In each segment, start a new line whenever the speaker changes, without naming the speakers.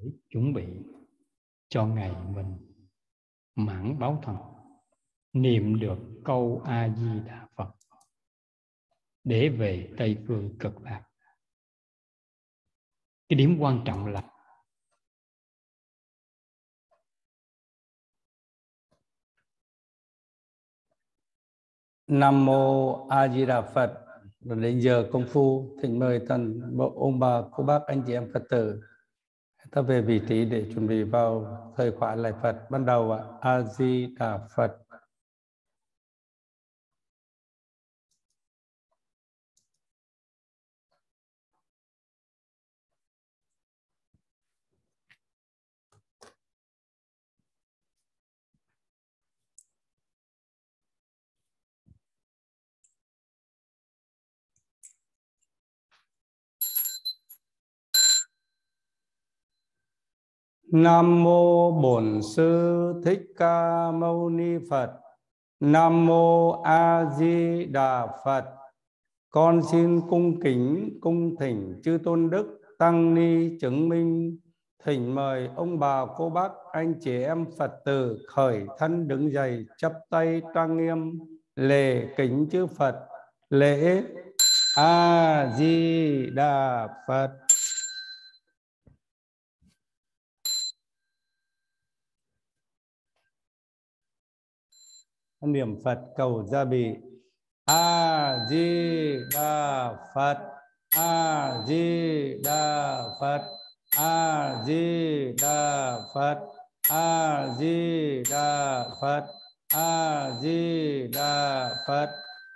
để chuẩn bị cho ngày mình mãn báo thân, niệm được câu A Di Đà Phật để về Tây Phương Cực Lạc. Cái điểm quan trọng là
Nam mô A Di Đà Phật. Đến giờ công phu, thỉnh mời toàn bộ ông bà, cô bác, anh chị em Phật tử ta về vị trí để chuẩn bị vào thời khóa lạy Phật. Ban đầu ạ. A Di Đà Phật. Nam mô Bổn Sư Thích Ca Mâu Ni Phật. Nam mô A Di Đà Phật. Con xin cung kính cung thỉnh chư tôn đức tăng ni chứng minh. Thỉnh mời ông bà, cô bác, anh chị em Phật tử khởi thân đứng dậy, chắp tay trang nghiêm, lễ kính chư Phật. Lễ A Di Đà Phật. Niệm Phật cầu gia bị. A Di Đà Phật. A Di Đà Phật. A Di Đà Phật. A Di Đà Phật. A Di Đà Phật.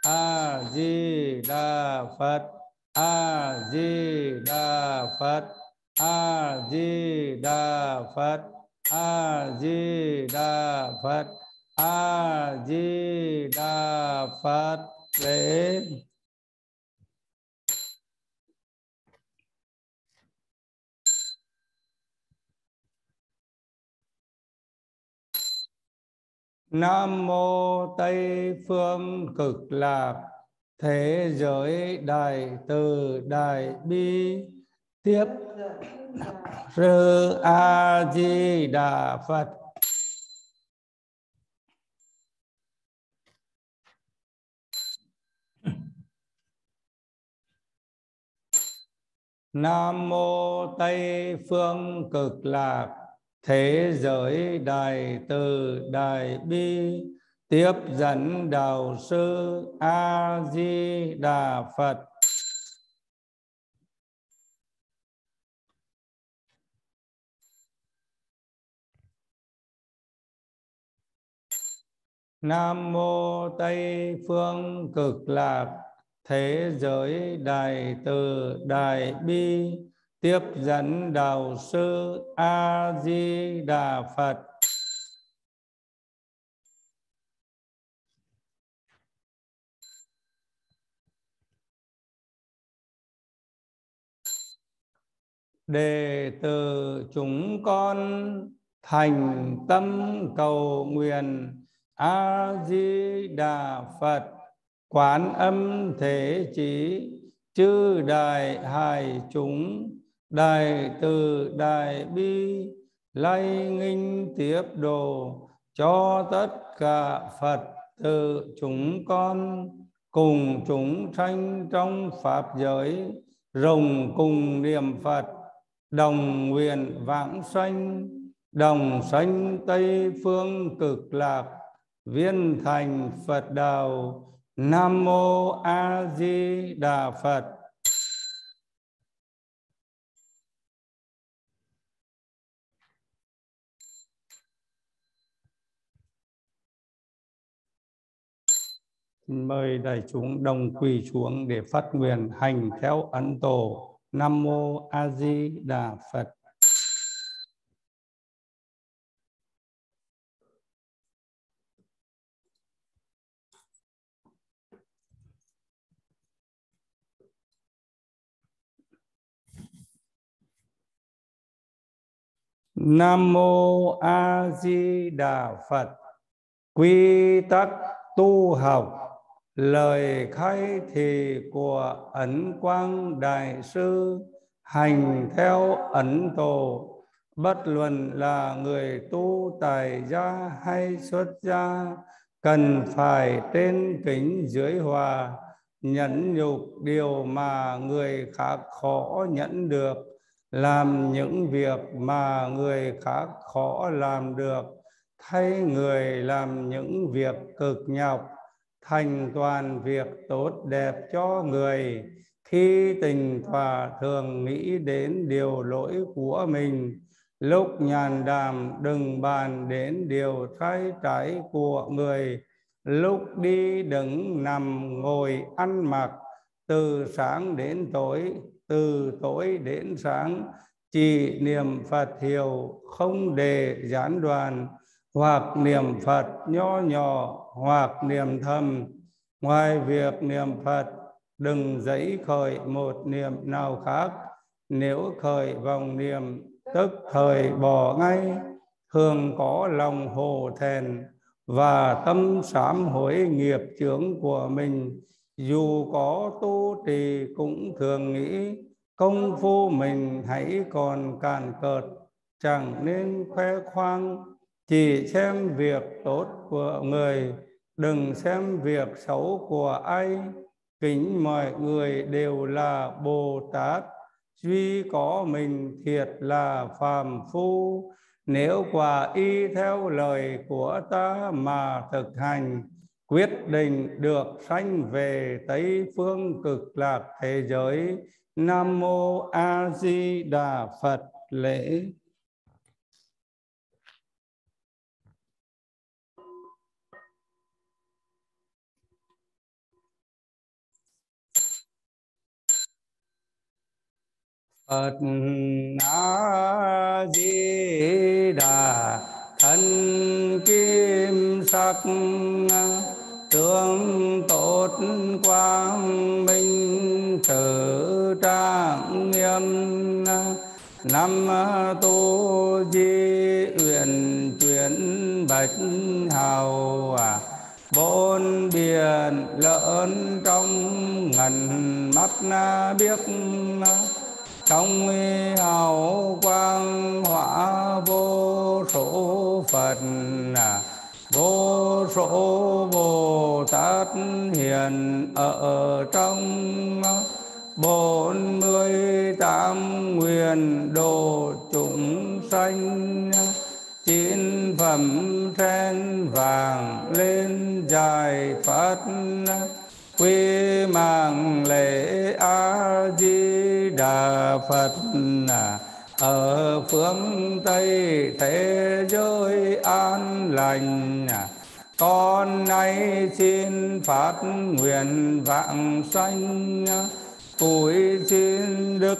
A Di Đà Phật. A Di Đà Phật. A Di Đà Phật. A Di Đà Phật. A Di Đà Phật. Lễ. Nam mô Tây Phương Cực Lạc Thế Giới Đại Từ Đại Bi Tiếp Sư A Di Đà Phật. Nam mô Tây Phương Cực Lạc Thế Giới Đại Từ Đại Bi Tiếp dẫn Đạo Sư A Di Đà Phật. Nam mô Tây Phương Cực Lạc Thế Giới Đại Từ Đại Bi Tiếp dẫn Đạo Sư A Di Đà Phật. Đệ tử chúng con thành tâm cầu nguyện A Di Đà Phật. Quán Âm Thế Chí chư đại hải chúng đại từ đại bi lạy nghinh tiếp độ cho tất cả Phật tử chúng con cùng chúng sanh trong pháp giới rồng cùng niệm Phật đồng nguyện vãng sanh đồng sanh Tây Phương Cực Lạc viên thành Phật đạo. Nam mô A Di Đà Phật. Mời đại chúng đồng quỳ xuống để phát nguyện hành theo ấn tổ. Nam mô A Di Đà Phật. Nam mô A Di Đà Phật. Quy tắc tu học. Lời khai thị của Ấn Quang Đại Sư hành theo ấn tổ Bất luận là người tu tại gia hay xuất gia, cần phải trên kính dưới hòa, nhẫn nhục điều mà người khác khó nhẫn được, làm những việc mà người khác khó làm được, thay người làm những việc cực nhọc, thành toàn việc tốt đẹp cho người. Khi tịnh tọa thường nghĩ đến điều lỗi của mình, lúc nhàn đàm đừng bàn đến điều sai trái của người. Lúc đi đứng nằm ngồi ăn mặc, từ sáng đến tối, từ tối đến sáng, chỉ niệm Phật hiệu không để gián đoạn, hoặc niệm Phật nho nhỏ hoặc niệm thầm. Ngoài việc niệm Phật, đừng dấy khởi một niệm nào khác. Nếu khởi vọng niệm, tức thời bỏ ngay, thường có lòng hổ thẹn và tâm sám hối nghiệp chướng của mình. Dù có tu trì cũng thường nghĩ công phu mình hãy còn cạn cợt, chẳng nên khoe khoang. Chỉ xem việc tốt của người, đừng xem việc xấu của ai. Kính mọi người đều là Bồ Tát, duy có mình thiệt là phàm phu. Nếu quả y theo lời của ta mà thực hành, quyết định được sanh về Tây phương cực lạc thế giới. Nam mô A Di Đà Phật. Lễ. Phật A Di Đà, thân kim sắc tướng tốt quang minh tự trang nghiêm. Năm tu di uyển chuyển bạch hào, bốn biển lớn trong ngần mắt biết. Trong hào quang hỏa vô số Phật, vô số Bồ Tát hiện ở trong. 48 nguyện độ chúng sanh, 9 phẩm sen vàng lên giải thoát. Quy mạng lễ A Di Đà Phật, ở phương Tây thế giới an lành. Con nay xin phát nguyện vãng sanh, cúi xin đức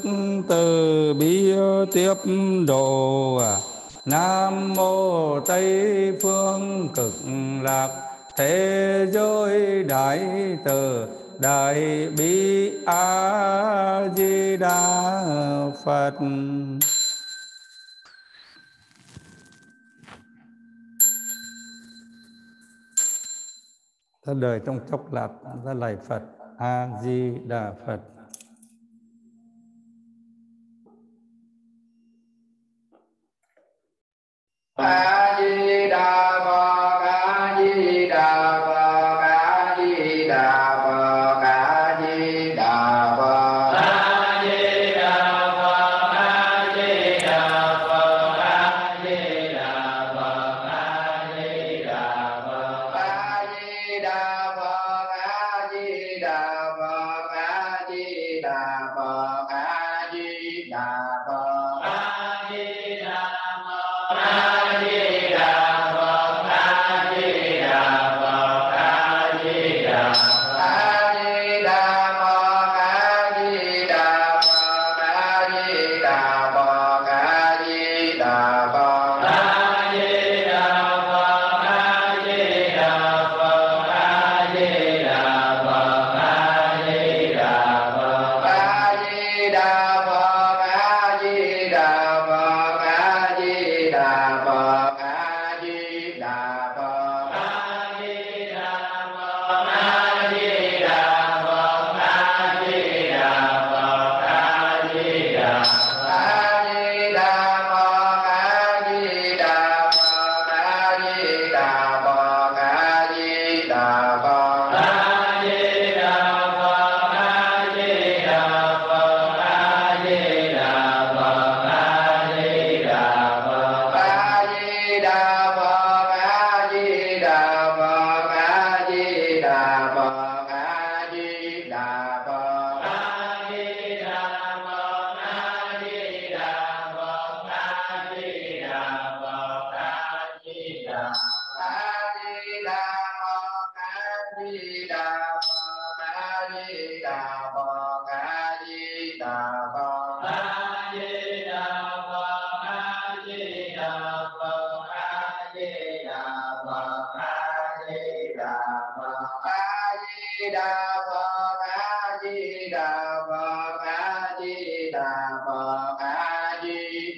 từ bi tiếp độ. Nam mô Tây phương cực lạc thế giới đại từ đại bi A Di Đà Phật. Ta đời trong chốc lát ra lạy Phật. A Di Đà Phật.
A Di Đà Phật, A Di Đà Phật, A Di Đà Phật, A Di Đà Phật, A Di Đà Phật, A Di Đà Phật, A Di Đà Phật, A Di Đà Phật, A Di Đà Phật, A Di Đà Phật, A Di Đà Phật, A Di Đà Phật, A Di Đà Phật. A Di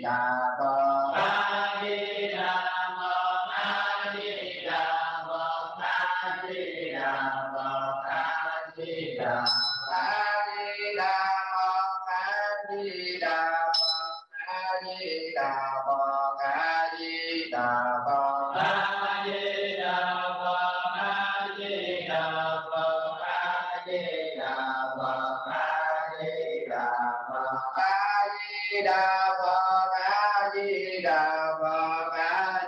Đà Phật.
A Di Đà Phật. A Di Đà Phật. A Di Đà Phật. A Di Đà.
A Di Đà Phật. A Di Đà Phật. A Di Đà Phật. A Di Đà Phật.
A Di Đà Phật. A Di Đà Phật. A Di Đà Phật. A Di Đà Phật.
A Di Đà Phật. A Di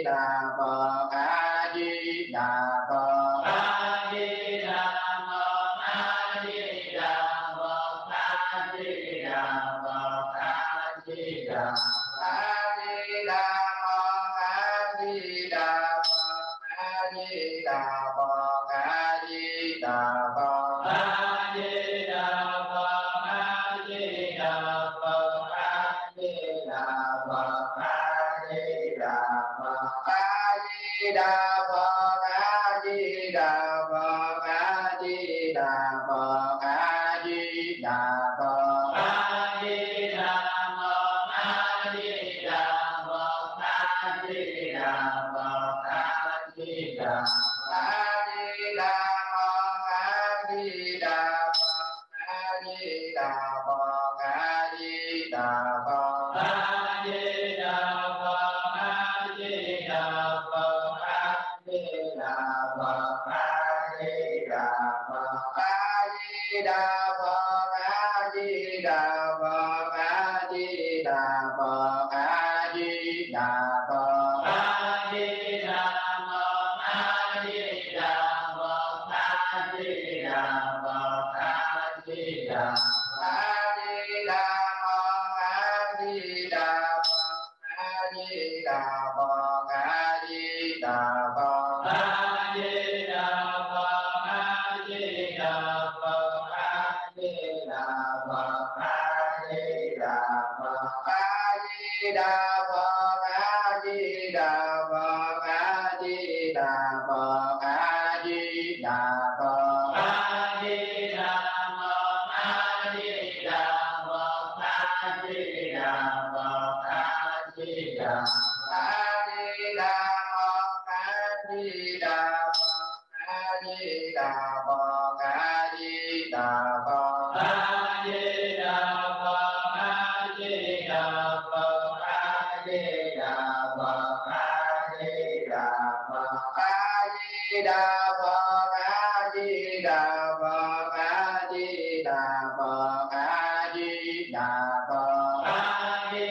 Đà Phật. A Di Đà Phật. A Di Đà Phật.
A Di Đà Phật. A Di Đà Phật. A Di Đà Phật. A Di Đà.
A Di Đà Phật. A Di Đà Phật. A Di Đà Phật. A Di Đà Phật.
A Di Đà Phật. A Di Đà Phật. A Di Đà Phật. A Di Đà Phật.
A Di Đà Phật. A Di Đà Phật. A Di Đà Phật. A Di Đà Phật.
A Di Đà Phật. A Di Đà Phật. A Di Đà Phật. A Di Đà.
A Di Đà Phật. A Di Đà Phật. A Di Đà Phật. A Di Đà Phật.
A Di Đà Phật. A Di Đà Phật. A Di Đà Phật. A Di Đà Phật.
A Di Đà Phật. A Di Đà Phật. A Di Đà Phật. A Di Đà Phật.
A Di Đà Phật. A Di Đà Phật. A Di Đà Phật. A Di Đà.
A Di Đà Phật. A Di Đà Phật. A Di Đà Phật. A Di Đà Phật.
A Di Đà Phật. A Di Đà Phật. A Di Đà Phật. A Di Đà Phật.
A Di Đà Phật. A Di Đà Phật. A Di Đà Phật. A Di Đà Phật.
A Di Đà Phật. A Di Đà Phật. A Di Đà Phật. A Di Đà.
A Di Đà Phật. A Di Đà Phật. A Di Đà Phật. A Di Đà Phật.
A Di Đà Phật. A Di Đà Phật. A Di Đà Phật. A Di Đà Phật.
A Di Đà Phật. A Di Đà Phật. A Di Đà Phật. A Di Đà Phật.
A Di Đà Phật. A Di Đà Phật. A Di Đà Phật. A Di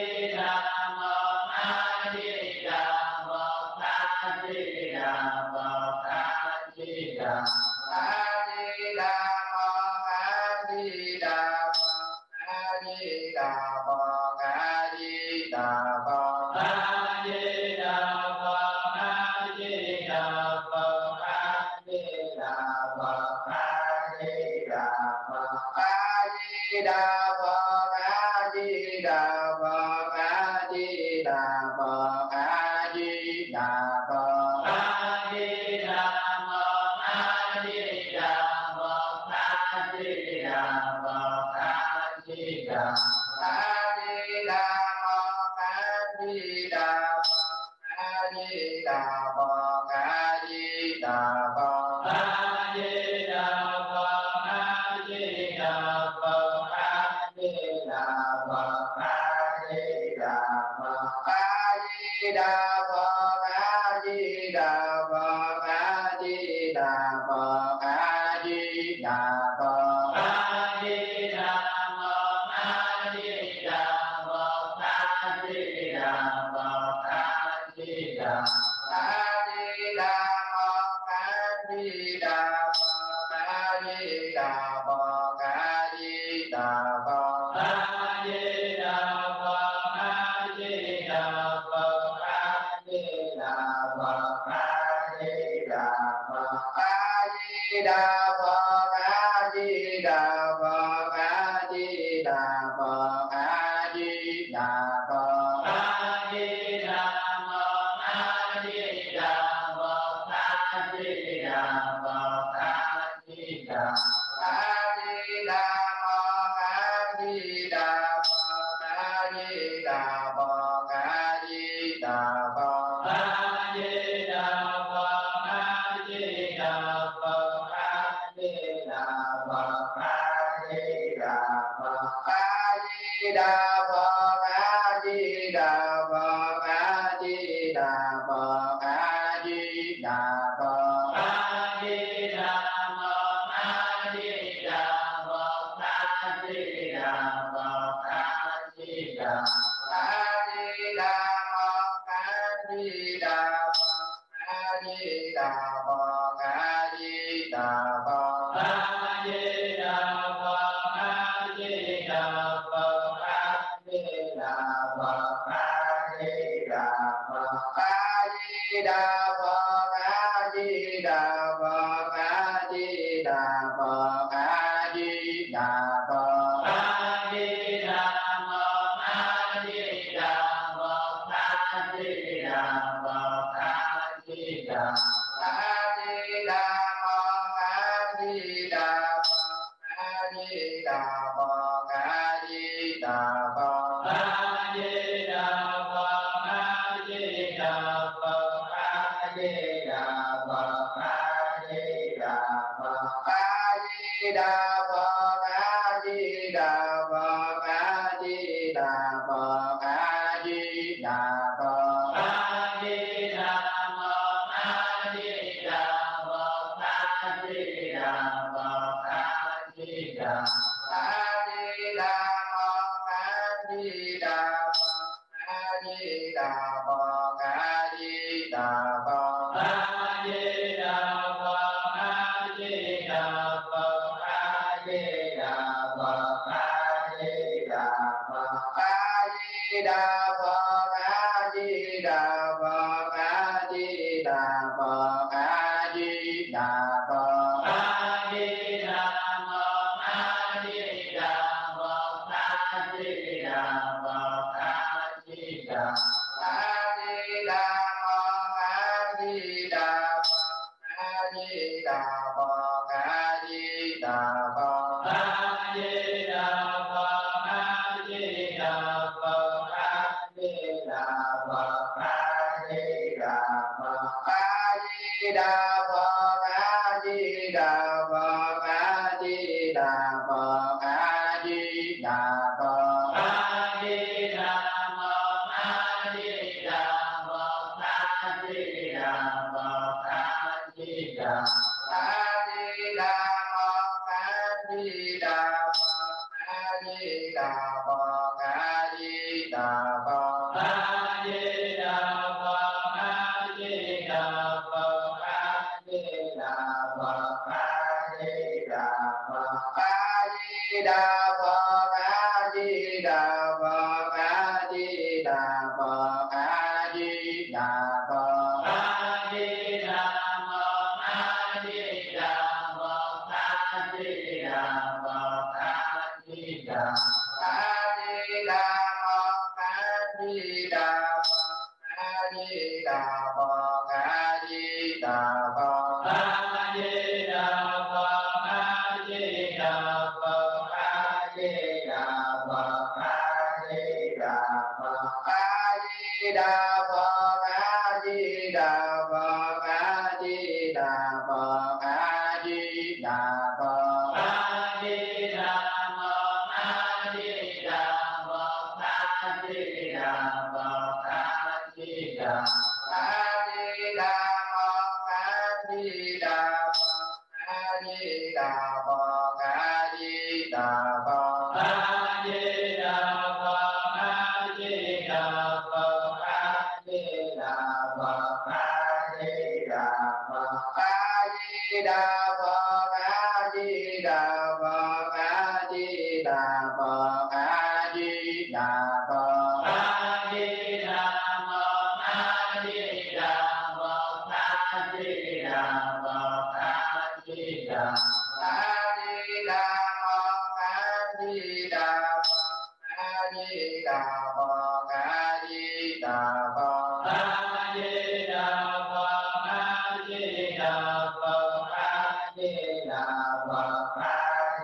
Đà.
A Di Đà Phật. A Di Đà Phật. A Di Đà Phật. A Di Đà Phật.
A Di Đà Phật. A Di Đà Phật. A Di Đà Phật. A Di Đà Phật.
A Di Đà Phật. A Di Đà Phật. A Di Đà Phật. A Di Đà Phật.
A Di Đà Phật. A Di Đà Phật. A Di Đà Phật. A Di Đà.
A Di Đà Phật. A Di Đà Phật. A Di Đà Phật. A Di Đà Phật.
A Di Đà Phật. A Di Đà Phật. A Di Đà Phật. A Di Đà Phật.
A Di Đà Phật. A Di Đà Phật. A Di Đà Phật. A Di Đà Phật.
A Di Đà Phật. A Di Đà Phật. A Di Đà Phật. A Di Đà.
A Di Đà Phật. A Di Đà Phật. A Di Đà Phật. A Di Đà Phật.
A Di Đà Phật. A Di Đà Phật. A Di Đà Phật. A Di Đà Phật.
A Di Đà Phật. A Di Đà Phật. A Di Đà Phật. A Di Đà Phật.
A Di Đà Phật. A Di Đà Phật. A Di Đà Phật. A Di Đà.
A Di Đà Phật. A Di Đà Phật. A Di Di Đà Phật, A Di Đà Phật, A Di Đà Phật, A Di Đà Phật, A Di Đà Phật, A Di Đà Phật, A Di Đà Phật, A Di Đà Phật, A Di Đà Phật, A Di Đà Phật, A Di Đà Phật, A Di Đà Phật, A Di Đà Phật, A Di Đà, A Di Đà Phật, A Di Đà Phật, A Di Đà Phật, A Di Đà Phật, A Di Đà Phật, A Di Đà Phật, A Di Đà Phật, A Di Đà Phật, A Di Đà Phật, A Di Đà Phật, A Di Đà Phật, A Di Đà Phật, A Di Đà Phật, A Di Đà Phật, A Di Đà Phật, A Di Đà, A Di Đà Phật, A Di Đà Phật, A Di Đà Phật, A Di Đà Phật, A Di Đà Phật, A Di Đà Phật, A Di Đà Phật, A Di Đà Phật, A Di Đà Phật, A Di Đà Phật, A Di Đà Phật, A Di Đà Phật, A Di Đà Phật, A Di Đà Phật, A Di Đà Phật, A Di Đà, A Di Đà Phật, A Di Đà Phật, A Di Đà Phật, A Di Đà Phật, A Di Đà Phật, A Di Đà Phật, A Di Đà Phật, A Di Đà Phật, A Di Đà Phật, A Di Đà Phật, A Di Đà Phật, A Di Đà Phật, A Di Đà Phật, A Di Đà Phật, A Di Đà Phật, A Di Đà, A Di Đà Phật, A Di Đà Phật, A Di Đà Phật, A Di Đà Phật, A Di Đà Phật, A Di Đà Phật, A Di Đà Phật, A Di Đà Phật, A Di Đà Phật, A Di Đà Phật, A Di Đà Phật, A Di Đà Phật, A Di Đà Phật, A Di Đà Phật, A Di Đà Phật, A Di Đà, A Di Đà Phật, A Di Đà Phật, A Di Đà Phật, A Di Đà Phật, A Di Đà Phật, A Di Đà Phật, A Di Đà Phật, A Di Đà Phật, A Di Đà Phật, A Di Đà Phật, A Di Đà Phật, A Di Đà Phật, A Di Đà Phật, A Di Đà Phật, A Di Đà Phật, A Di Đà, A Di Đà Phật, A Di Đà Phật, A Di Đà Phật, A Di Đà Phật, A Di Đà Phật, A Di Đà Phật, A Di Đà Phật, A Di Đà Phật, A Di Đà Phật, A Di Đà Phật, A Di Đà Phật, A Di Đà Phật, A Di Đà Phật, A Di Đà Phật, A Di Đà Phật, A Di Đà, A Di Đà Phật, A Di Đà Phật, A Di Đà Phật, A Di Đà Phật, A Di Đà Phật, A Di Đà Phật, A Di Đà Phật, A Di Đà Phật, A Di Đà Phật, A Di Đà Phật, A Di Đà Phật, A Di Đà Phật, A Di Đà Phật, A Di Đà Phật, A Di Đà Phật, A Di Đà, A Di Đà Phật, A Di Đà Phật, A Di Đà Phật, A Di Đà Phật, A Di Đà Phật, A Di Đà Phật, A Di Đà Phật, A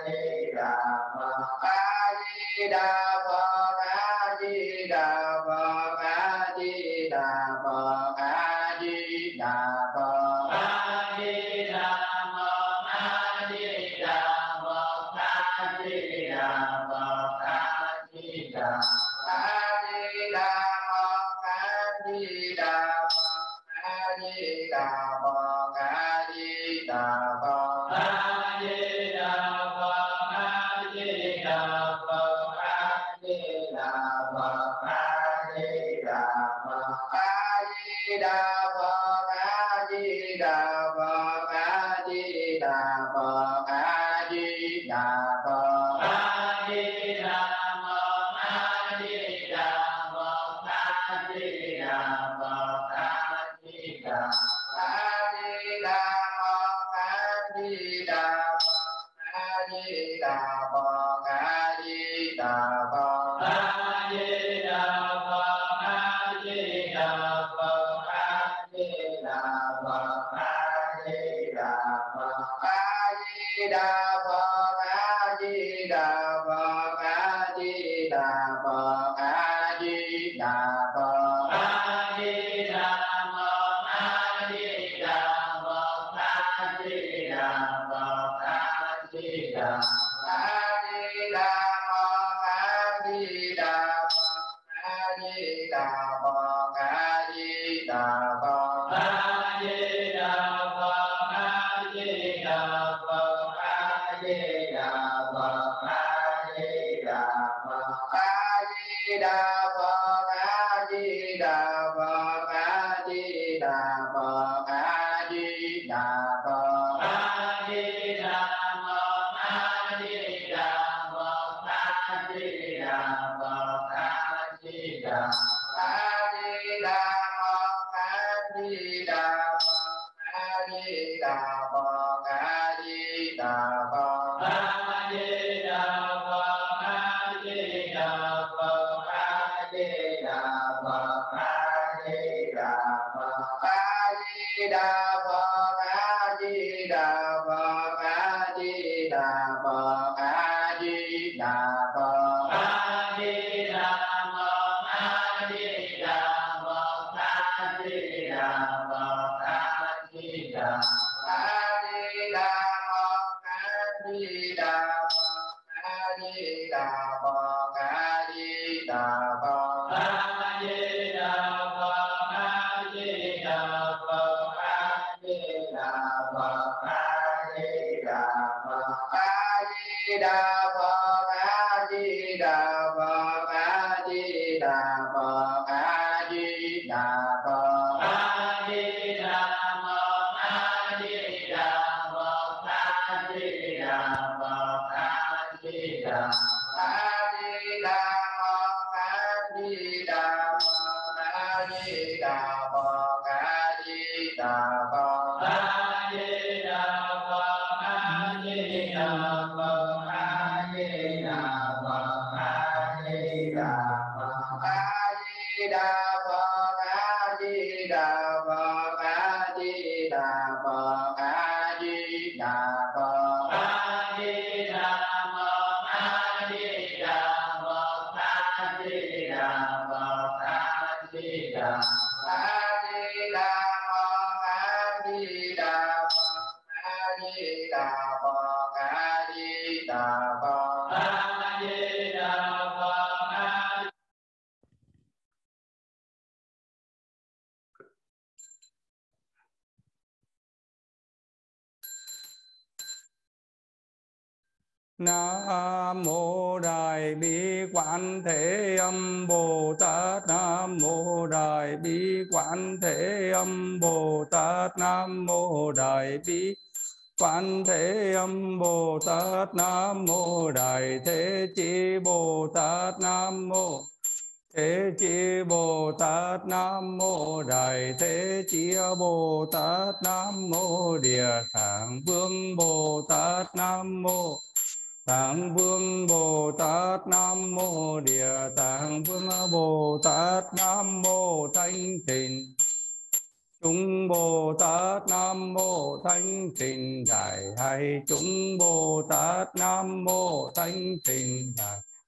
Di Đà Phật, A Di Đà Phật, A Di Đà Phật, A Di Đà Phật, A Di Đà Phật, A Di Đà Phật, A Di Đà Phật, A Di Đà Phật, A Di Đà, A Di Đà Phật, A Di Đà Phật, A Di Đà Phật, A Di Đà Phật, A Di Đà Phật, A Di Đà Phật, A Di Đà Phật, A Di Đà Phật, A Di Đà Phật, A Di Đà Phật, A Di Đà Phật, A Di Đà Phật, A Di Đà Phật, A Di Đà Phật, A Di Đà Phật, A Di Đà, A Di Đà Phật, A Di Đà Phật, A Di Đà Phật, A Di Đà Phật, A Di Đà Phật, A Di Đà Phật, A Di Đà Phật, A Di Đà Phật, A Di Đà Phật, A Di Đà Phật, A Di Đà Phật, A Di Đà Phật, A Di Đà Phật, A Di Đà Phật, A Di Đà Phật, A Di Đà, A Di Đà Phật, A Di Đà Phật, A Di Đà Phật, A Di Đà Phật, A Di Đà Phật, A Di Đà Phật, A Di Đà Phật, A Di Đà Phật, A Di Đà Phật, A Di Đà Phật, A Di Đà Phật, A Di Đà Phật, A Di Đà Phật, A Di Đà Phật, A Di Đà Phật, A Di Đà, A Di Đà Phật, A Di Đà Phật, A Di Đà Phật, A Di Đà Phật, A Di Đà Phật, A Di Đà Phật, A Di Đà Phật, A Di Đà Phật, A Di Đà Phật, A Di Đà Phật, A Di Đà Phật, A Di Đà Phật, A Di Đà Phật, A Di Đà Phật, A Di Đà Phật, A Di Đà, A Di Đà Phật, A Di Đà Phật, A Di Đà Phật, A Di Đà Phật, A Di Đà Phật, A Di Đà Phật, A Di Đà Phật, A Di Đà Phật, A Di Đà Phật, A Di Đà Phật, A Di Đà Phật, A Di Đà Phật, A Di Đà Phật, A Di Đà Phật, A Di Đà Phật, A Di Đà, A Di Đà Phật, A Di Đà Phật, A Di Đà Phật, A Di Đà Phật, A Di Đà Phật, A Di Đà Phật, A Di Đà Phật, A Di Đà Phật, A Di Đà Phật, A Di Đà Phật, A Di Đà Phật, A Di Đà Phật, A Di Đà Phật, A Di Đà Phật, A Di Đà Phật, A Di Đà, A Di Đà Phật, A Di Đà Phật, A Di Đà Phật, A Di Đà Phật, A Di Đà Phật,
Nam mô Đại Bi Quán Thế Âm Bồ Tát. Nam mô Đại Bi Quán Thế Âm Bồ Tát. Nam mô Đại Bi Quán Thế Âm Bồ Tát. Nam mô Đại Thế Chí Bồ Tát. Nam mô Thế Chí Bồ Tát. Nam mô Đại Thế Chí Bồ Tát. Nam mô Địa Tạng Vương Bồ Tát. Nam mô Tạng Vương Bồ Tát. Nam mô Địa Tạng Vương Bồ Tát. Nam mô Thanh Tịnh Chúng Bồ Tát. Nam mô Thanh Tịnh Đại Hay Chúng Bồ Tát. Nam mô Thanh Tịnh Đại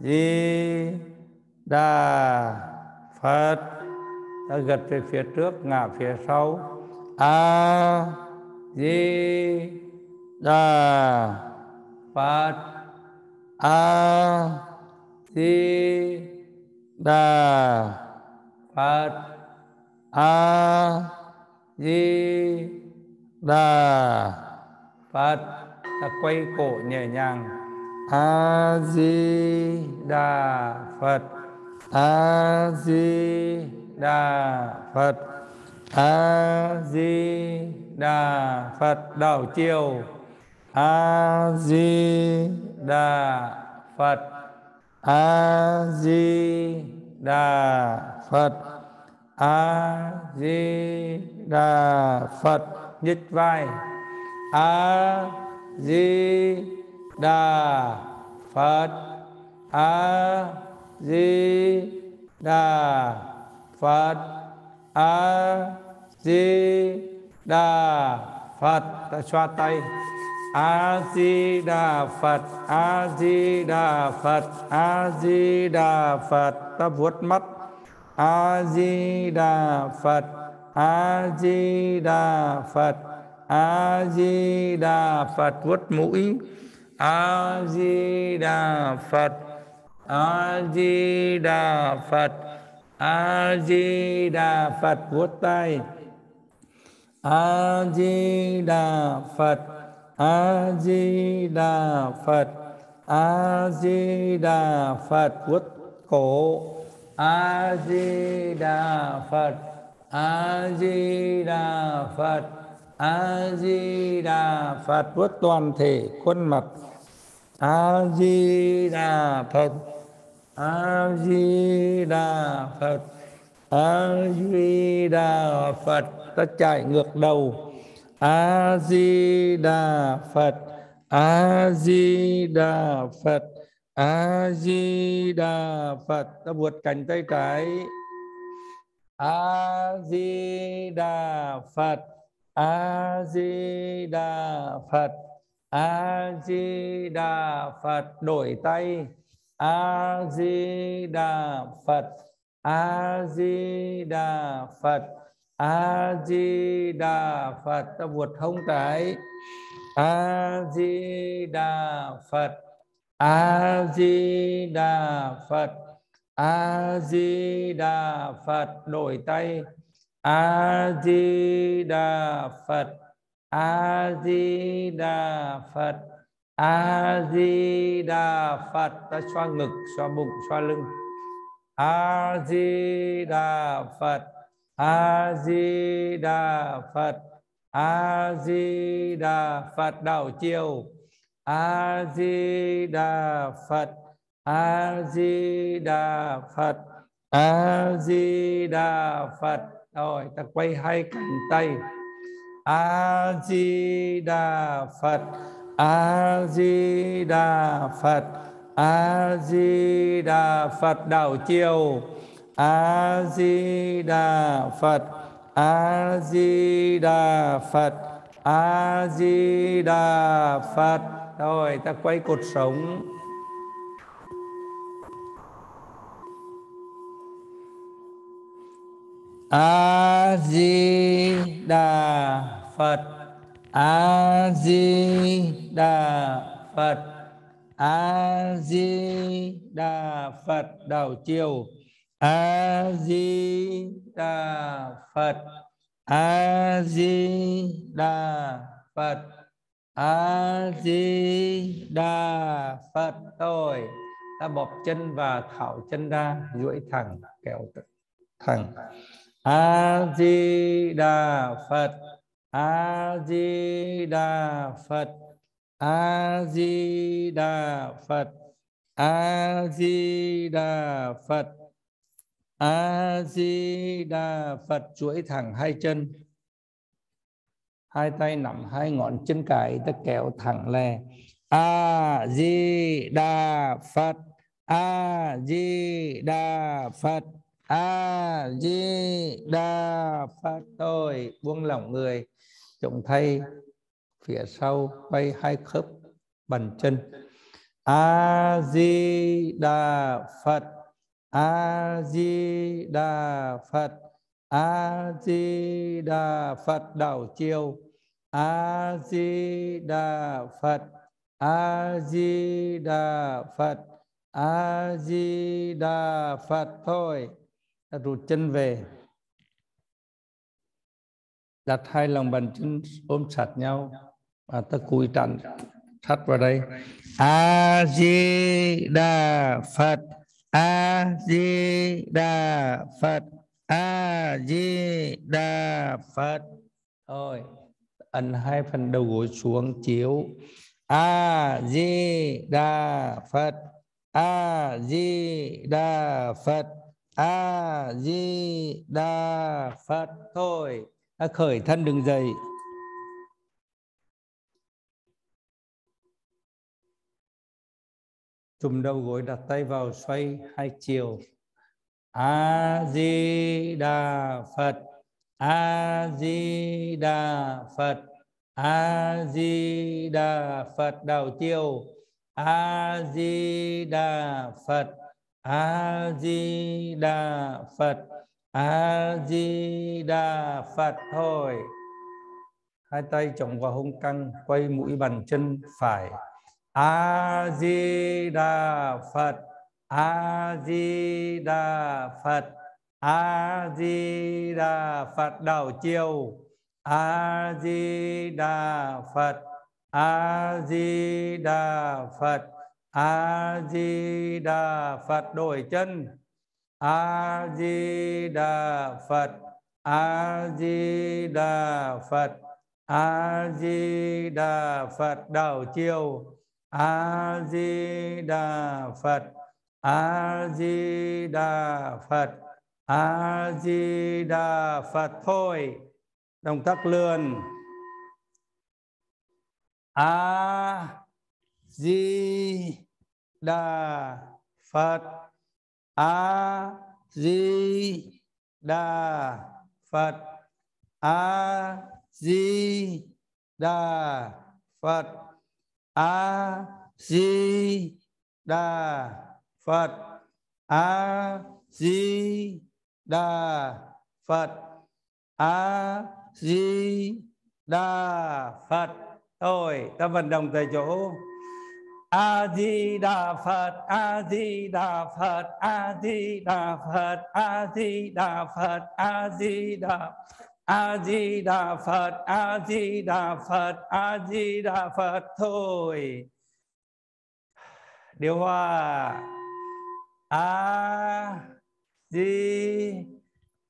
Di Đà Phật. Ta gật về phía trước, ngả phía sau. A Di Đà Phật. A Di Đà Phật. A Di Đà Phật. Ta quay cổ nhẹ nhàng. A Di Đà Phật. A Di Đà Phật. A Di Đà Phật. Đảo chiều. A Di Đà Phật. A Di Đà Phật. A Di Đà Phật. Nhích vai. A Di Đà Phật. A Di Đà Phật. A Di Đà Phật. Ta xoa tay. A Di Đà Phật. A Di Đà Phật. A Di Đà Phật. Ta vuốt mắt. A Di Đà Phật. A Di Đà Phật. A Di Đà Phật. Vuốt mũi. A Di Đà Phật. A Di Đà Phật. A Di Đà Phật. Vuốt tay. A Di Đà Phật. A Di Đà Phật. A Di Đà Phật. Vuốt cổ. A Di Đà Phật. A Di Đà Phật. A Di Đà Phật. Vuốt toàn thể khuôn mặt. A Di Đà Phật. A Di Đà Phật. A Di Đà Phật. Ta chạy ngược đầu. A Di Đà Phật. A Di Đà Phật. A Di Đà Phật. Ta vuốt cánh tay trái. A Di Đà Phật. A Di Đà Phật. A Di Đà Phật. Đổi tay. A Di Đà Phật. A Di Đà Phật. A Di Đà Phật. Ta vuốt hông trái. A Di Đà Phật. A Di Đà Phật. A Di Đà Phật. Đổi tay. A Di Đà Phật. A Di Đà Phật. A Di Đà Phật. Ta xoa ngực, xoa bụng, xoa lưng. A Di Đà Phật. A Di Đà Phật. A Di Đà Phật. Đảo chiều. A Di Đà Phật. A Di Đà Phật. A Di Đà Phật. Rồi ta quay hai cánh tay. A Di Đà Phật. A Di Đà Phật. A Di Đà Phật. Đảo chiều. A Di Đà Phật. A Di Đà Phật. A Di Đà Phật. Rồi ta quay cột sống. A Di Đà Phật. A Di Đà Phật. A Di Đà Phật. Đảo chiều. A Di Đà Phật. A Di Đà Phật. A Di Đà Phật. Rồi ta bóp chân và thảo chân ra, duỗi thẳng, kéo thẳng. A Di Đà Phật. A Di Đà Phật. A Di Đà Phật. A Di Đà Phật. A Di Đà Phật. Duỗi thẳng hai chân. Hai tay nắm hai ngón chân cái, ta kéo thẳng lè. A Di Đà Phật. A Di Đà Phật. A Di Đà Phật. Rồi buông lỏng người, chống thay phía sau, quay hai khớp bàn chân. A Di Đà Phật. A Di Đà Phật. A Di Đà Phật. Đảo chiều. A Di Đà Phật. A Di Đà Phật. A Di Đà Phật. Thôi rụt chân về, đặt hai lòng bàn chân ôm chặt nhau và ta cúi tràn thắt vào đây. A Di Đà Phật. A Di Đà Phật. A Di Đà Phật. Thôi ấn hai phần đầu gối xuống chiếu. A Di Đà Phật. A Di Đà Phật. A Di Đà Phật. Thôi khởi thân đứng dậy. Trùm đầu gối, đặt tay vào xoay hai chiều. A Di Đà Phật. A Di Đà Phật. A Di Đà Phật. Đảo chiều. A Di Đà Phật. A Di Đà Phật. A Di Đà Phật. Thôi hai tay chồng vào hông căng, quay mũi bàn chân phải. A Di Đà Phật. A Di Đà Phật. A Di Đà Phật. Đảo chiều. A Di Đà Phật. A Di Đà Phật. A Di Đà Phật. Đổi chân. A Di Đà Phật. A Di Đà Phật. A Di Đà Phật. Đảo chiều. A Di Đà Phật. A Di Đà Phật. A Di Đà Phật. Thôi động tác lườn. A Di Đà Phật. A Di Đà Phật. A Di Đà Phật. A Di Đà Phật. A Di Đà Phật. A Di Đà Phật. Thôi ta vận động tại chỗ. A Di Đà Phật. A Di Đà Phật. A Di Đà Phật. A Di Đà Phật. A Di Đà. A Di Đà Phật. A Di Đà Phật. A Di Đà Phật. Thôi điều hòa. A Di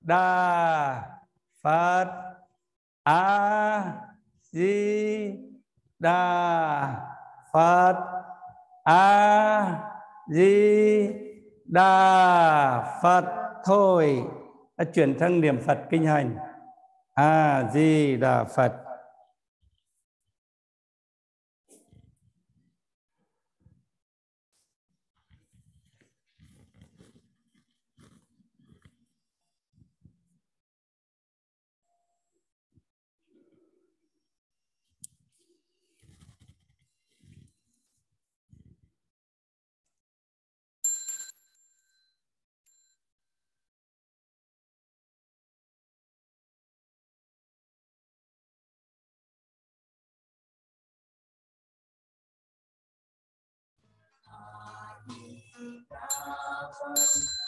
Đà Phật. A Di Đà Phật. A Di Đà Phật. Thôi chuyển sang niệm Phật kinh hành. A Di Đà Phật.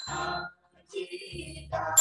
A Di Đà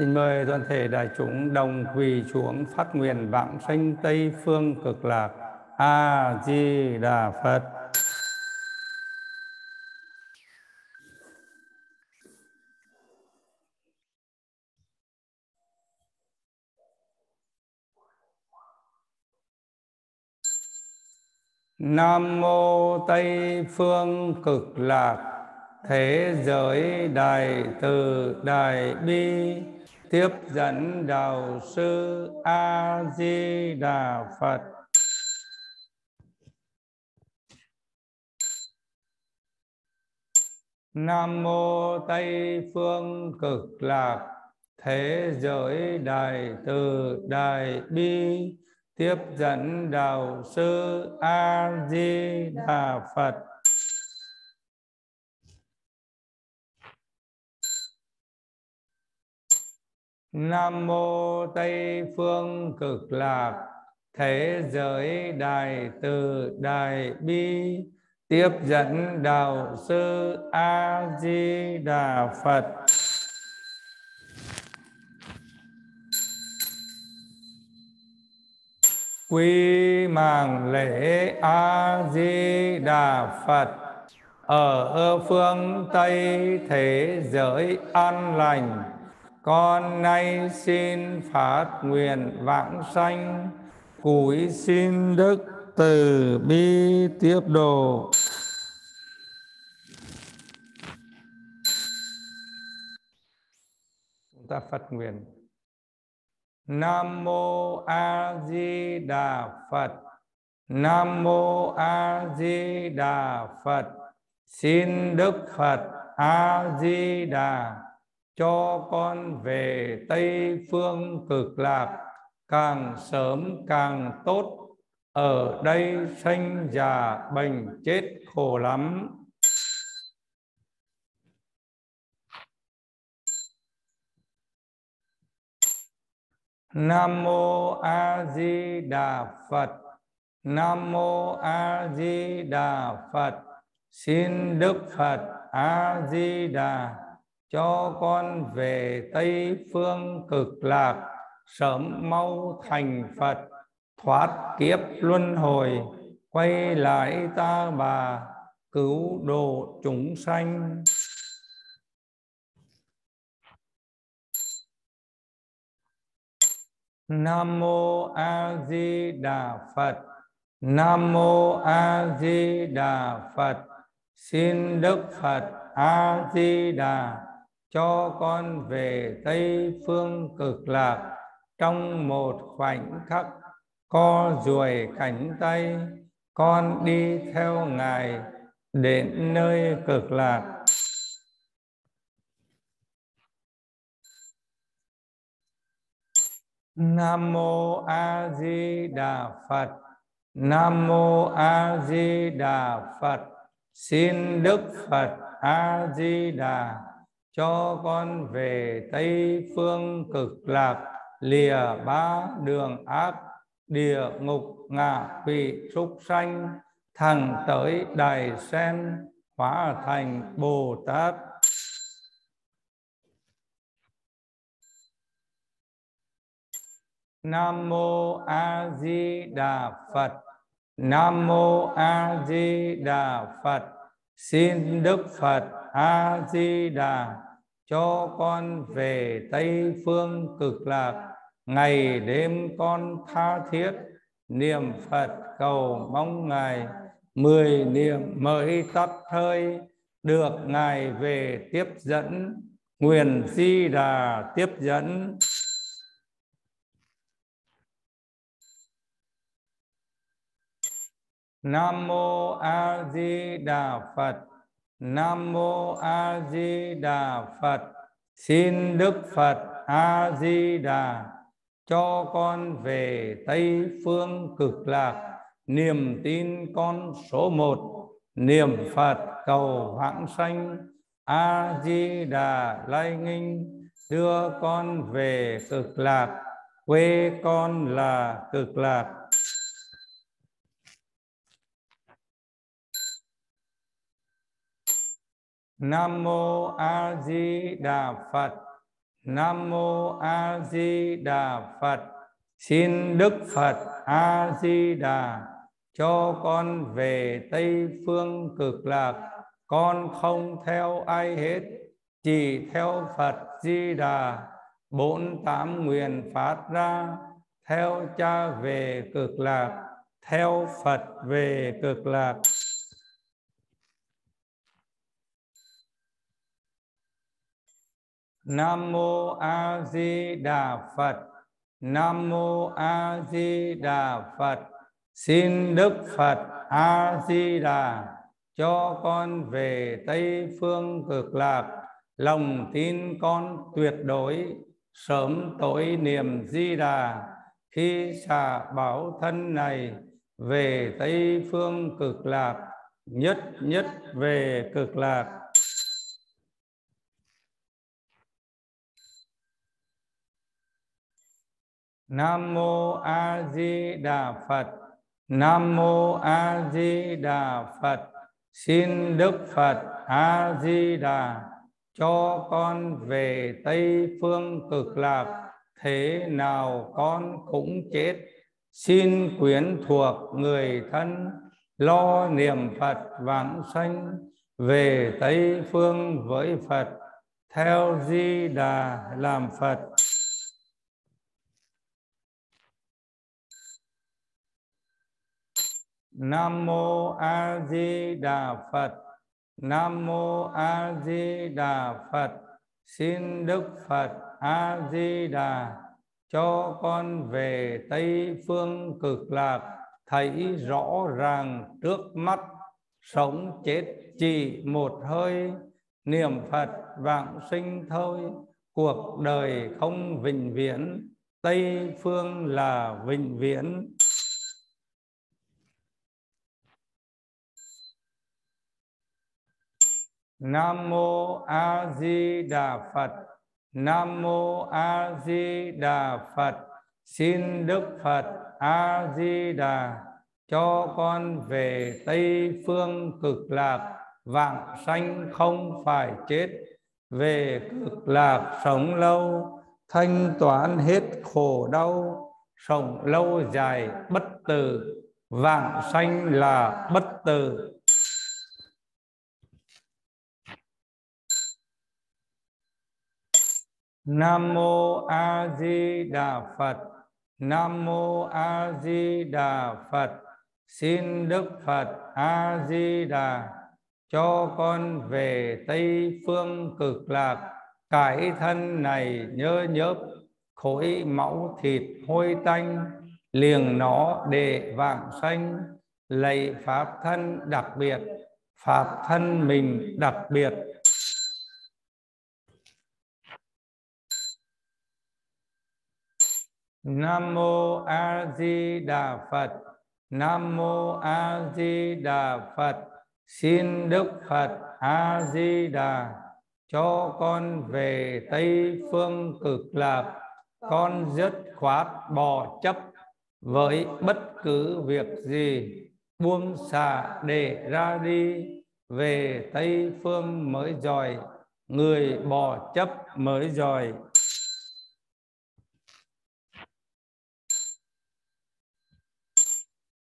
Xin mời toàn thể đại chúng đồng quỳ xuống phát nguyện vãng sanh Tây phương cực lạc. A Di Đà Phật. Nam mô Tây phương cực lạc thế giới đại từ đại bi tiếp dẫn đạo sư A Di Đà Phật. Nam mô Tây phương cực lạc thế giới đại từ đại bi tiếp dẫn đạo sư A Di Đà Phật. Nam mô Tây phương cực lạc thế giới đại từ đại bi tiếp dẫn đạo sư A Di Đà Phật. Quy mạng lễ A Di Đà Phật. Ở phương Tây thế giới an lành, con nay xin phát nguyện vãng sanh, cúi xin đức từ bi tiếp độ. Chúng ta phát nguyện. Nam mô A Di Đà Phật. Nam mô A Di Đà Phật. Xin Đức Phật A Di Đà cho con về Tây phương cực lạc càng sớm càng tốt. Ở đây sanh già bệnh chết khổ lắm. Nam mô A Di Đà Phật. Nam mô A Di Đà Phật. Xin Đức Phật A Di Đà cho con về Tây phương cực lạc sớm mau thành Phật, thoát kiếp luân hồi, quay lại Ta Bà, cứu độ chúng sanh. Nam mô A Di Đà Phật. Nam mô A Di Đà Phật. Xin Đức Phật A Di Đà cho con về Tây phương cực lạc trong một khoảnh khắc co duỗi cánh tay, con đi theo Ngài đến nơi cực lạc. Nam mô A Di Đà Phật. Nam mô A Di Đà Phật. Xin Đức Phật A Di Đà cho con về Tây phương cực lạc, lìa ba đường ác, địa ngục, ngạ quỷ, súc sanh, thẳng tới Đài Sen, hóa thành Bồ Tát. Nam mô A Di Đà Phật. Nam mô A Di Đà Phật. Xin Đức Phật A Di Đà cho con về Tây phương cực lạc, ngày đêm con tha thiết niệm Phật cầu mong Ngài 10 niệm mới tắt hơi, được Ngài về tiếp dẫn. Nguyện Di Đà tiếp dẫn. Nam mô A Di Đà Phật. Nam mô A Di Đà Phật. Xin Đức Phật A Di Đà cho con về Tây phương Cực Lạc. Niềm tin con số 1, niệm Phật cầu vãng sanh. A Di Đà Lai Nghinh đưa con về Cực Lạc, quê con là Cực Lạc. Nam mô A Di Đà Phật. Nam mô A Di Đà Phật. Xin Đức Phật A Di Đà cho con về Tây phương Cực Lạc. Con không theo ai hết, chỉ theo Phật Di Đà. 48 nguyện phát ra, theo Cha về Cực Lạc, theo Phật về Cực Lạc. Nam mô A Di Đà Phật. Nam mô A Di Đà Phật. Xin Đức Phật A Di Đà cho con về Tây phương Cực Lạc. Lòng tin con tuyệt đối, sớm tối niệm Di Đà. Khi xả báo thân này về Tây phương Cực Lạc, nhất nhất về Cực Lạc. Nam mô A Di Đà Phật. Nam mô A Di Đà Phật. Xin Đức Phật A Di Đà cho con về Tây phương Cực Lạc. Thế nào con cũng chết, xin quyến thuộc người thân, lo niệm Phật vãng sanh về Tây phương với Phật, theo Di Đà làm Phật. Nam mô A Di Đà Phật. Nam mô A Di Đà Phật. Xin Đức Phật A Di Đà cho con về Tây phương Cực Lạc. Thấy rõ ràng trước mắt, sống chết chỉ một hơi, niệm Phật vãng sinh thôi. Cuộc đời không vĩnh viễn, Tây phương là vĩnh viễn. Nam mô A Di Đà Phật. Nam mô A Di Đà Phật. Xin Đức Phật A Di Đà cho con về Tây phương Cực Lạc. Vãng sanh không phải chết, về Cực Lạc sống lâu, thanh toán hết khổ đau, sống lâu dài bất tử. Vãng sanh là bất tử. Nam mô A Di Đà Phật. Nam mô A Di Đà Phật. Xin Đức Phật A Di Đà cho con về Tây phương Cực Lạc. Cái thân này nhơ nhớp, khối máu thịt hôi tanh, liềng nó để vãng sanh. Lạy pháp thân đặc biệt, pháp thân mình đặc biệt. Nam mô A Di Đà Phật. Nam mô A Di Đà Phật. Xin Đức Phật A Di Đà cho con về Tây phương Cực Lạc. Con dứt khoát bỏ chấp với bất cứ việc gì, buông xả để ra đi, về Tây phương mới giỏi, người bỏ chấp mới giỏi.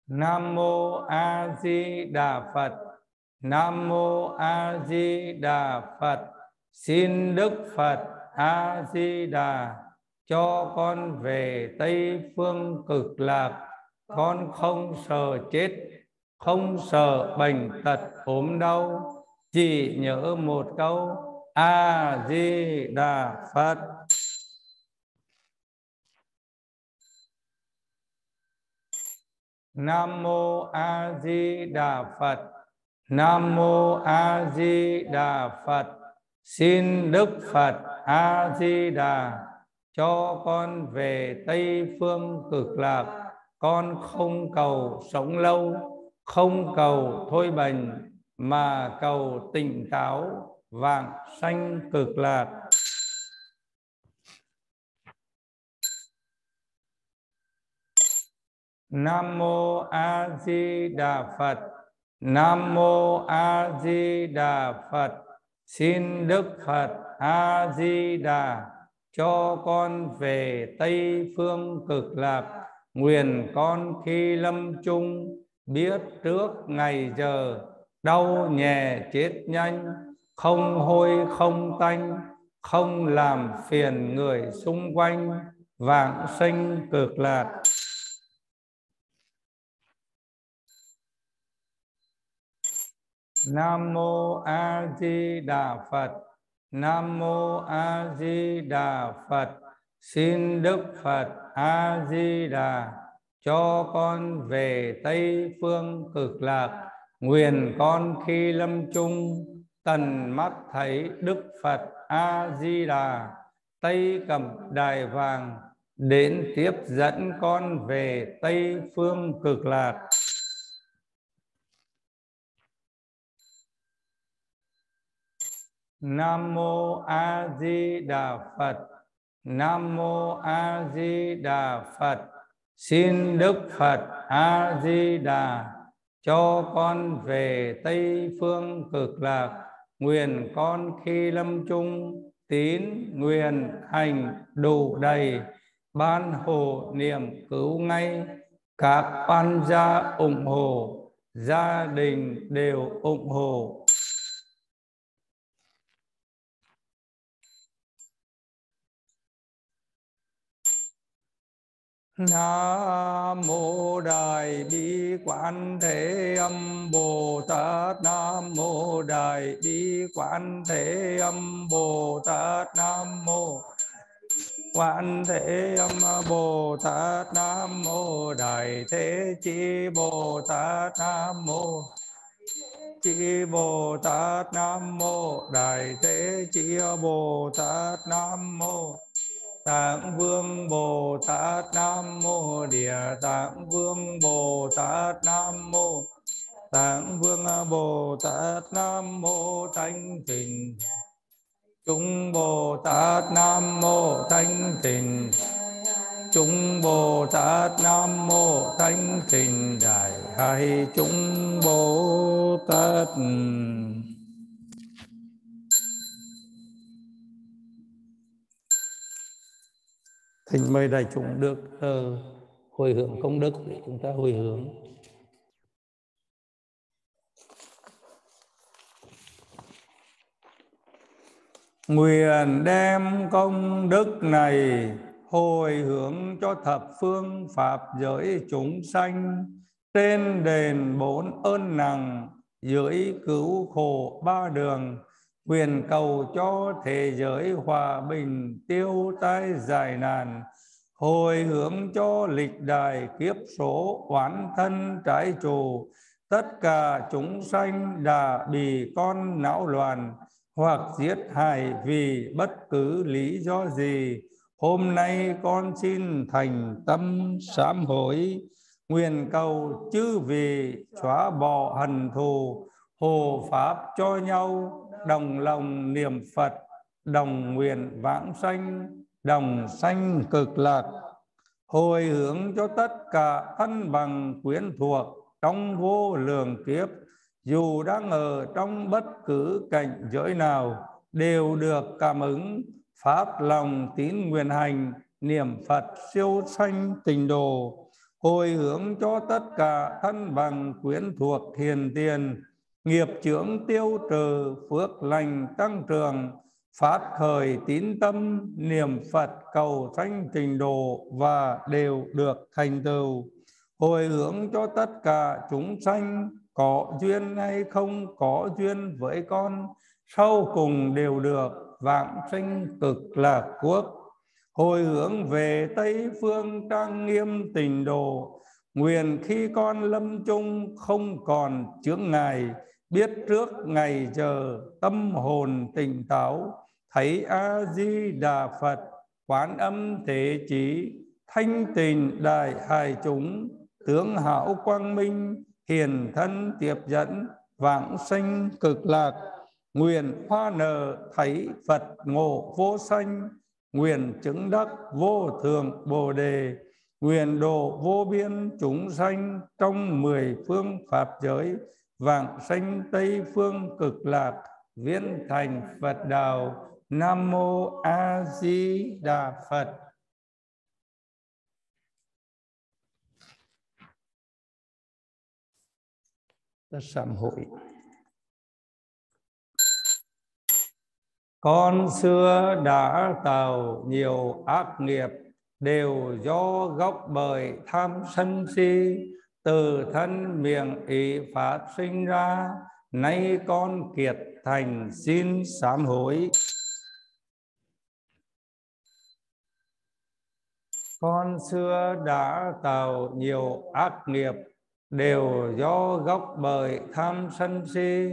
Nam mô A Di Đà Phật. Nam mô A Di Đà Phật. Xin Đức Phật A Di Đà cho con về Tây phương Cực Lạc. con không sợ chết, không sợ bệnh tật ốm đau, chỉ nhớ một câu A Di Đà Phật. Nam mô A Di Đà Phật. Nam mô A Di Đà Phật. Xin Đức Phật A Di Đà cho con về Tây phương Cực Lạc. Con không cầu sống lâu, không cầu thôi bệnh, mà cầu tỉnh táo vãng sanh Cực Lạc. Nam mô A Di Đà Phật. Nam mô A Di Đà Phật. Xin Đức Phật A Di Đà cho con về Tây phương Cực Lạc. Nguyện con khi lâm chung biết trước ngày giờ, đau nhẹ chết nhanh, không hôi không tanh, không làm phiền người xung quanh, vãng sanh Cực Lạc. Nam mô A Di Đà Phật. Nam mô A Di Đà Phật. Xin Đức Phật A Di Đà cho con về Tây phương Cực Lạc. Nguyện con khi lâm chung tận mắt thấy Đức Phật A Di Đà tay cầm đài vàng đến tiếp dẫn con về Tây phương Cực Lạc. Nam mô A Di Đà Phật. Nam mô A Di Đà Phật. Xin Đức Phật A Di Đà cho con về Tây phương Cực Lạc. Nguyện con khi lâm chung tín nguyện hành đủ đầy, ban hộ niệm cứu ngay, các ban gia ủng hộ, gia đình đều ủng hộ. Nam mô Đại Bi Quán Thế Âm Bồ Tát. Nam mô Đại Bi Quán Thế Âm Bồ Tát. Nam mô Quán Thế Âm Bồ Tát. Nam mô Đại Thế Chí Bồ Tát. Nam mô Chí Bồ Tát. Nam mô Đại Thế Chí Bồ Tát. Nam mô Tạng Vương Bồ Tát. Nam mô Địa Tạng Vương Bồ Tát. Nam mô Tạng Vương Bồ Tát. Nam mô Thanh Tịnh Chúng Bồ Tát. Nam mô Thanh Tịnh Chúng Bồ Tát. Nam mô Thanh Tịnh Đại Hải Chúng Bồ Tát. Thỉnh mời đại chúng được hồi hướng công đức để chúng ta hồi hướng. Nguyện đem công đức này hồi hướng cho thập phương pháp giới chúng sanh, trên đền bốn ơn nặng, dưới cứu khổ ba đường. Nguyện cầu cho thế giới hòa bình, tiêu tai giải nạn, hồi hướng cho lịch đại kiếp số oán thân trái chủ. Tất cả chúng sanh đã bị con não loạn hoặc giết hại vì bất cứ lý do gì, hôm nay con xin thành tâm sám hối. Nguyện cầu chư vị xóa bỏ hận thù, hộ pháp cho nhau, đồng lòng niệm Phật, đồng nguyện vãng sanh, đồng sanh Cực Lạc. Hồi hướng cho tất cả thân bằng quyến thuộc trong vô lượng kiếp, dù đang ở trong bất cứ cảnh giới nào, đều được cảm ứng phát lòng tín nguyện hành niệm Phật siêu sanh tịnh độ. Hồi hướng cho tất cả thân bằng quyến thuộc hiền tiền, nghiệp chướng tiêu trừ, phước lành tăng trưởng, phát khởi tín tâm niệm Phật cầu sanh tịnh độ và đều được thành tựu. hồi hướng cho tất cả chúng sanh có duyên hay không có duyên với con, sau cùng đều được vãng sinh cực lạc quốc. Hồi hướng về Tây phương trang nghiêm tịnh độ, nguyện khi con lâm chung không còn chướng ngại, biết trước ngày giờ tâm hồn tỉnh táo, thấy A Di Đà Phật Quán Âm Thế Chí thanh tịnh đại hải chúng, tướng hảo quang minh hiền thân tiếp dẫn vãng sinh cực lạc. Nguyện hoa nở thấy Phật ngộ vô sanh, nguyện chứng đắc vô thượng Bồ đề, nguyện độ vô biên chúng sanh trong 10 phương pháp giới, vãng sanh Tây phương cực lạc, viên thành Phật đạo. Nam mô A Di Đà Phật. Ta sám hối. Con xưa đã tạo nhiều ác nghiệp, đều do gốc bởi tham sân si, từ thân miệng ý phát sinh ra, nay con kiệt thành xin sám hối. Con xưa đã tạo nhiều ác nghiệp, đều do gốc bởi tham sân si,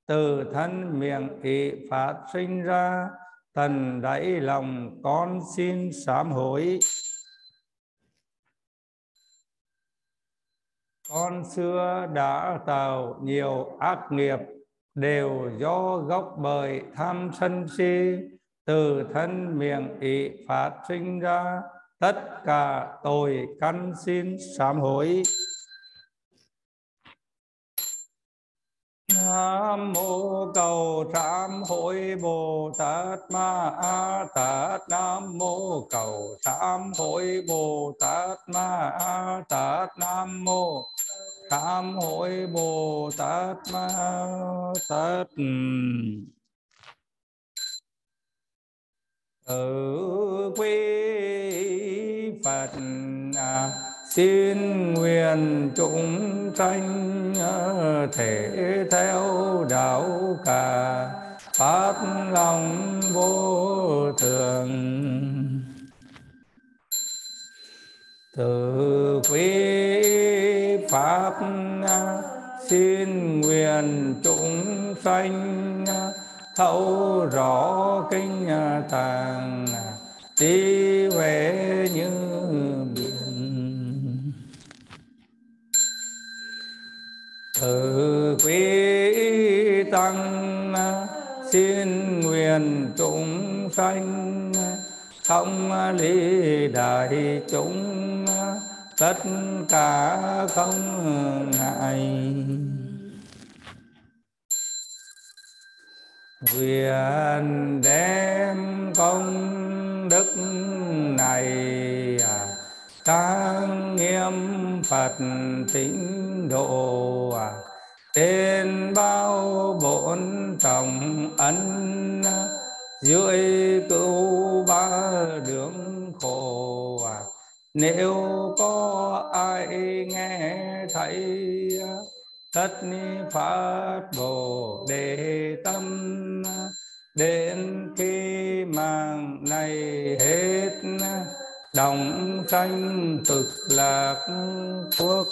từ thân miệng ý phát sinh ra, thần đáy lòng con xin sám hối. Con xưa đã tạo nhiều ác nghiệp, đều do gốc bởi tham sân si, từ thân miệng ý phát sinh ra, tất cả tội căn xin sám hối. Nam mô cầu sám hối Bồ Tát Ma A Tát. Nam mô cầu sám hối Bồ Tát Ma A Tát. Nam mô sám hối Bồ Tát Ma Tát. Từ quý Phật xin nguyện chúng sanh thể theo đạo cả, phát lòng vô thường. Từ quý Pháp xin nguyện chúng sanh thấu rõ kinh tạng, trí huệ như biển. Từ quý tăng xin nguyện chúng sanh không lý đại chúng, tất cả không ngại. Nguyện đem công đức này trang nghiêm Phật tịnh độ, trên bao bổn trọng ân, dưới cứu ba đường khổ. Nếu có ai nghe thấy tất phát Bồ Đề tâm, đến khi mạng này hết, đồng sanh cực lạc quốc.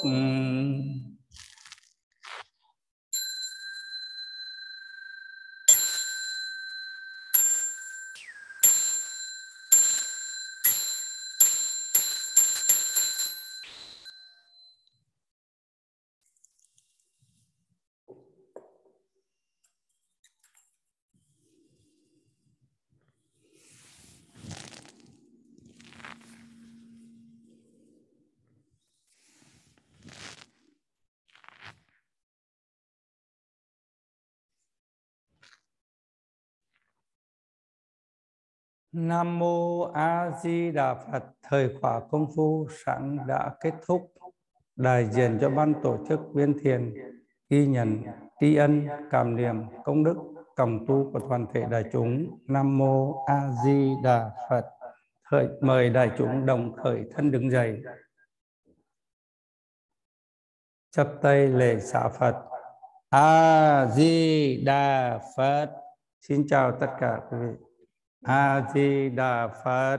Nam mô A Di Đà Phật. Thời khóa công phu sáng đã kết thúc. Đại diện cho ban tổ chức Viên Thiền ghi nhận, tri ân, cảm niệm công đức cộng tu của toàn thể đại chúng. Nam mô A Di Đà Phật. Mời đại chúng đồng khởi thân đứng dậy. chắp tay lễ xá Phật. A Di Đà Phật. Xin chào tất cả quý vị. A Di Đà Phật.